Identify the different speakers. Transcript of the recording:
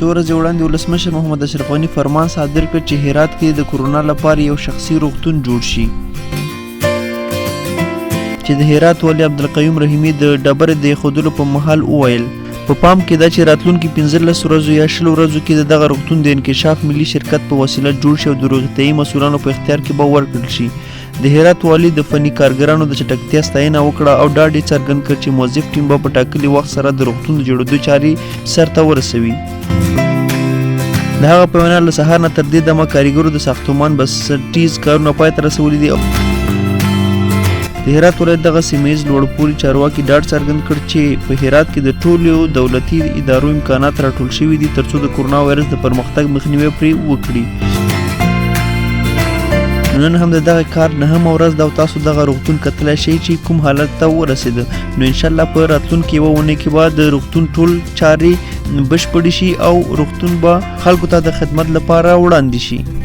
Speaker 1: څو ورځې وړاندې ولسمشر محمد اشرف غني فرمان صادر کړ چې هرات کې د کورونا لپاره یو شخصي روغتون جوړ شي چې د هرات والي عبدالقیوم رحیمي د ډبرې د ایښودلو په مهال وویل په پام کې دا چې راتلونکي 15 ورځو یا 20 ورځو کې دغه روغتون د انکشاف ملي شرکت په وسیله جوړ شي او د روغتیایي مسؤلانو په اختیار کې به ورکړل شي. د هرات والي د فني کارګرانو د چټکتیا ستاینه وکړه او ډاډ یې څرګند کړ چې موظف ټیم به په ټاکلي وخت سره د روغتون د جوړېدو چارې سرته ورسوي. د هغه په وینا له سهار نه تر دې دمه کاریګرو د ساختمان بنسټیز کارونه پای ته رسولي دي. د هرات ولایت دغه سیمه ییز لوړپوړي چارواکي ډاډ څرګند کړ چې په هرات کې د ټولو دولتي ادارو امکانات راټول شوي دي ترڅو د کورونا وایرس د پرمختګ مخنیوی پرې وکړي. نن هم دغه کار 9 ورځ ده او تاسو دغه روغتون کتلی شئ چې کوم حالت ته ورسېده. نو انشاءالله په راتلونکي یوه اونۍ کې به د روغتون ټول چارې بشپړې شي او روغتون به خلکو ته د خدمت لپاره وړاندې شي.